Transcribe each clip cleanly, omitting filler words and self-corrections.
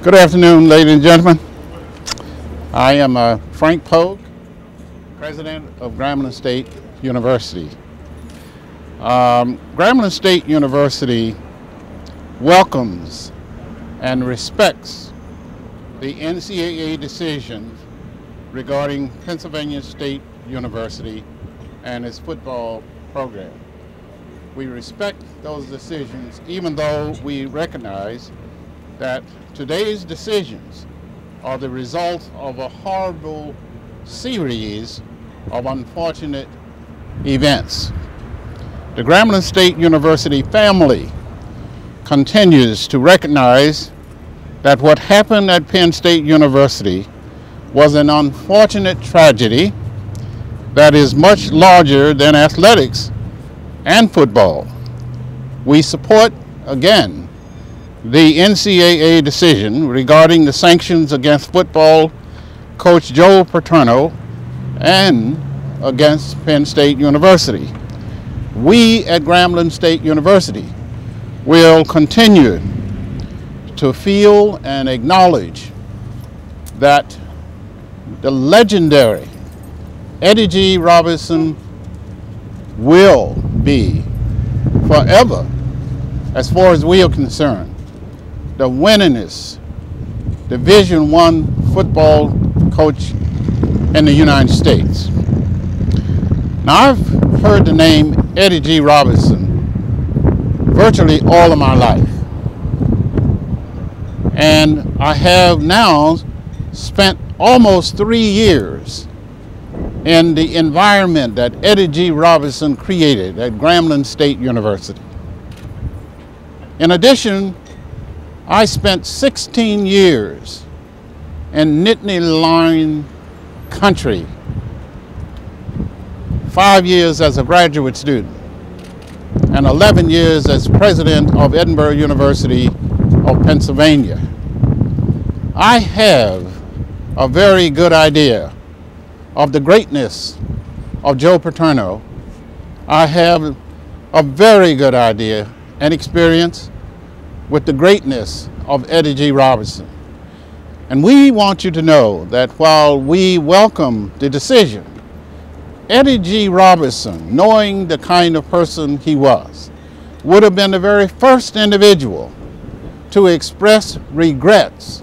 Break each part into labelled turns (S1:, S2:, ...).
S1: Good afternoon, ladies and gentlemen. I am Frank Pogue, president of Grambling State University. Grambling State University welcomes and respects the NCAA decision regarding Pennsylvania State University and its football program. We respect those decisions, even though we recognize that today's decisions are the result of a horrible series of unfortunate events. The Grambling State University family continues to recognize that what happened at Penn State University was an unfortunate tragedy that is much larger than athletics and football. We support, again, the NCAA decision regarding the sanctions against football coach Joe Paterno and against Penn State University. We at Grambling State University will continue to feel and acknowledge that the legendary Eddie G. Robinson will be forever, as far as we are concerned, the winningest Division I football coach in the United States. Now, I've heard the name Eddie G. Robinson virtually all of my life. And I have now spent almost 3 years in the environment that Eddie G. Robinson created at Grambling State University. In addition, I spent 16 years in Nittany Lion country, 5 years as a graduate student, and 11 years as president of Edinburgh University of Pennsylvania. I have a very good idea of the greatness of Joe Paterno. I have a very good idea and experience with the greatness of Eddie G. Robinson. And we want you to know that while we welcome the decision, Eddie G. Robinson, knowing the kind of person he was, would have been the very first individual to express regrets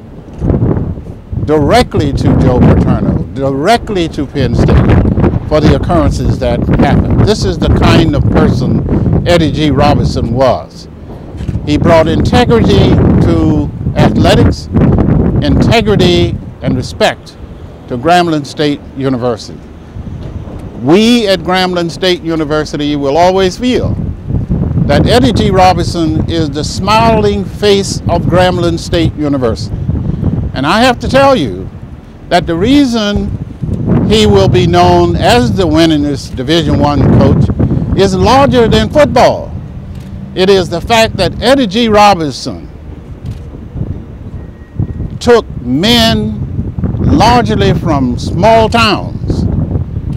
S1: directly to Joe Paterno, directly to Penn State, for the occurrences that happened. This is the kind of person Eddie G. Robinson was. He brought integrity to athletics, integrity and respect to Grambling State University. We at Grambling State University will always feel that Eddie G. Robinson is the smiling face of Grambling State University. And I have to tell you that the reason he will be known as the winningest Division I coach is larger than football. It is the fact that Eddie G. Robinson took men largely from small towns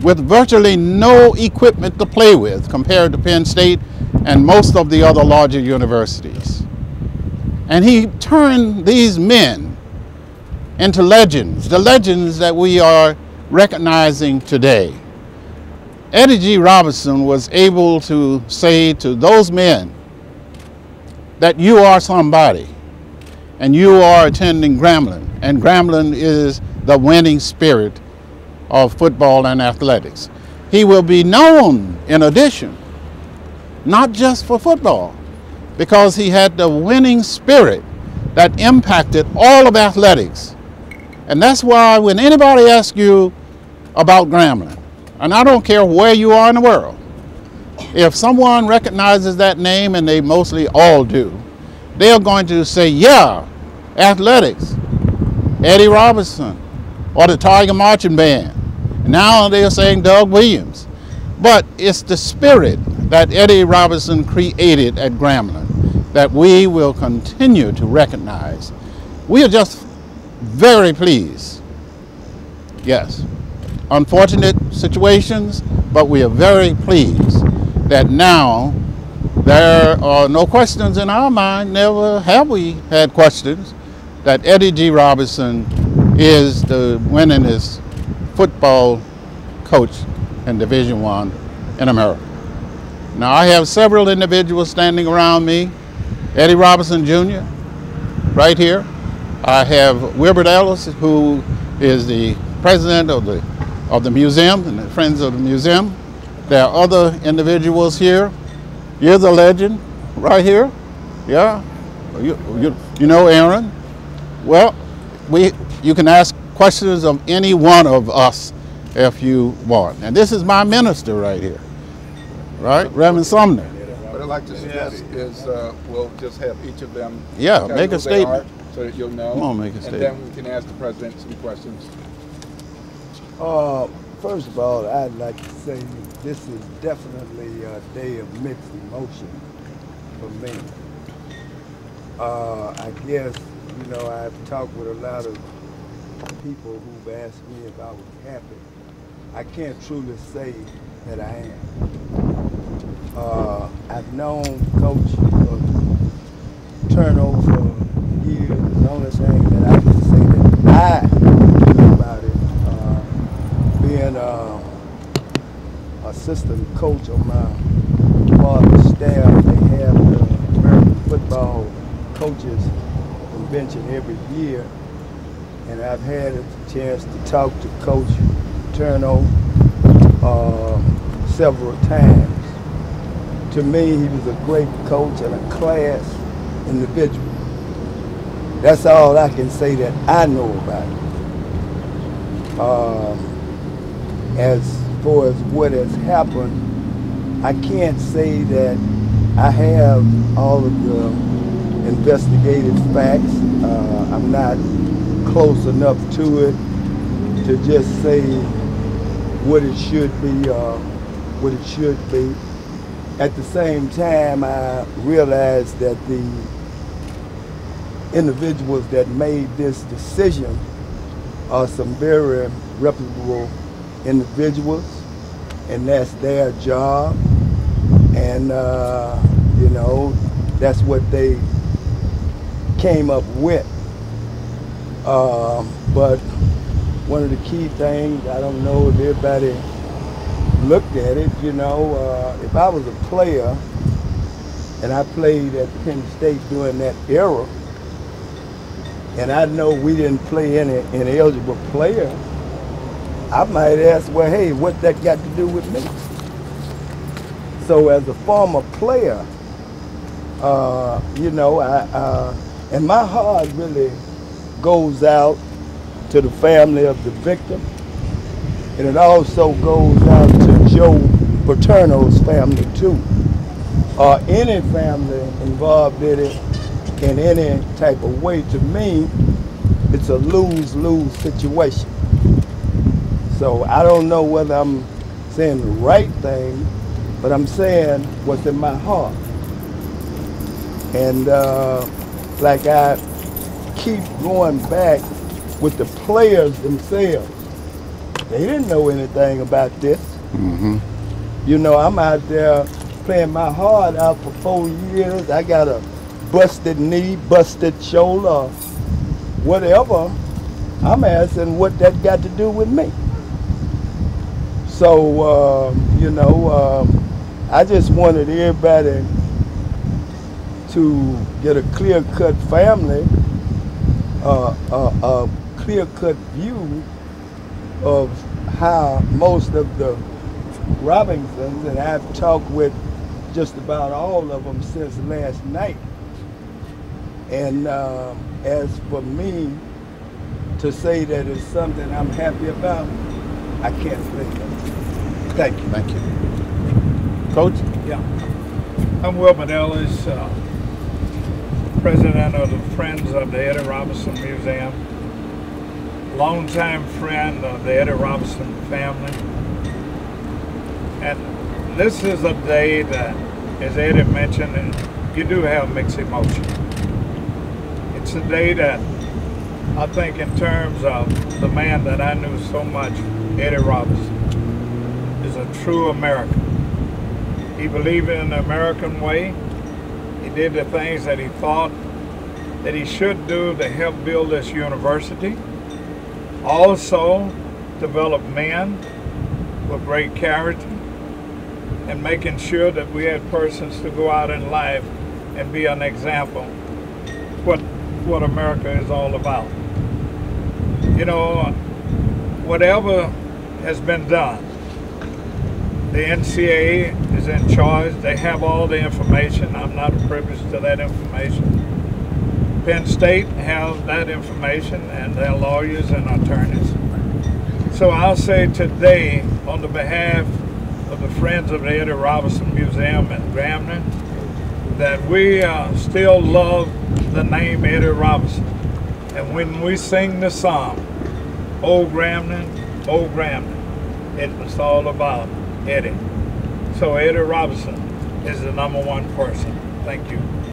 S1: with virtually no equipment to play with compared to Penn State and most of the other larger universities. And he turned these men into legends, the legends that we are recognizing today. Eddie G. Robinson was able to say to those men that you are somebody and you are attending Grambling, and Grambling is the winning spirit of football and athletics. He will be known, in addition, not just for football, because he had the winning spirit that impacted all of athletics. And that's why when anybody asks you about Grambling, and I don't care where you are in the world, if someone recognizes that name, and they mostly all do, they're going to say, yeah, athletics, Eddie Robinson, or the Tiger Marching Band. Now they're saying Doug Williams. But it's the spirit that Eddie Robinson created at Grambling that we will continue to recognize. We are just very pleased. Yes, unfortunate situations, but we are very pleased that now there are no questions in our mind. Never have we had questions that Eddie G. Robinson is the winningest football coach in Division I in America. Now, I have several individuals standing around me. Eddie Robinson Jr., right here. I have Wilbert Ellis, who is the president of the museum and the Friends of the Museum. There are other individuals here. You're the legend, right here. Yeah, you know Aaron. Well, you can ask questions of any one of us if you want. And this is my minister right here, right, Reverend Sumner.
S2: What I'd like to suggest is we'll just have each of them
S1: make a statement
S2: so that you'll know.
S1: Come on, make a statement.
S2: And then we can ask the president some questions.
S3: First of all, I'd like to say this is definitely a day of mixed emotion for me. I guess, you know, I've talked with a lot of people who've asked me if I was happy. I can't truly say that I am. I've known Coach Turno for years. The only thing that I can say that I know about it, being assistant coach on my father's staff, they have the American Football Coaches Convention every year, and I've had a chance to talk to Coach Turno several times. To me, he was a great coach and a class individual. That's all I can say that I know about it. As far as what has happened, I can't say that I have all of the investigative facts. I'm not close enough to it to just say what it should be, what it should be. At the same time, I realize that the individuals that made this decision are some very reputable individuals, and that's their job, and you know, that's what they came up with. But one of the key things, I don't know if everybody looked at it, you know, if I was a player and I played at Penn State during that era, and I know we didn't play any eligible player, I might ask, well, hey, what that got to do with me? So as a former player, you know, and my heart really goes out to the family of the victim, and it also goes out to Joe Paterno's family too, or any family involved in it in any type of way. To me, it's a lose-lose situation. So I don't know whether I'm saying the right thing, but I'm saying what's in my heart. And like I keep going back with the players themselves. They didn't know anything about this. Mm-hmm. You know, I'm out there playing my heart out for 4 years. I got a busted knee, busted shoulder, whatever. I'm asking what that got to do with me. So, you know, I just wanted everybody to get a clear-cut family, a clear-cut view of how most of the Robinsons, and I've talked with just about all of them since last night. And as for me to say that it's something I'm happy about, I can't say that. Thank you.
S1: Thank you. Coach?
S4: Yeah. I'm Wilbert Ellis, president of the Friends of the Eddie Robinson Museum, longtime friend of the Eddie Robinson family. And this is a day that, as Eddie mentioned, you do have mixed emotion. It's a day that I think in terms of the man that I knew so much, Eddie Robinson, is a true American. He believed in the American way. He did the things that he thought that he should do to help build this university. Also, develop men with great character, and making sure that we had persons to go out in life and be an example what America is all about. You know, whatever has been done, the NCAA is in charge. They have all the information. I'm not privy to that information. Penn State have that information, and their lawyers and attorneys. So I'll say today, on the behalf of the Friends of the Eddie Robinson Museum in Grambling, that we still love the name Eddie Robinson. And when we sing the song, Old Grambling, it was all about Eddie. So Eddie Robinson is the #1 person. Thank you.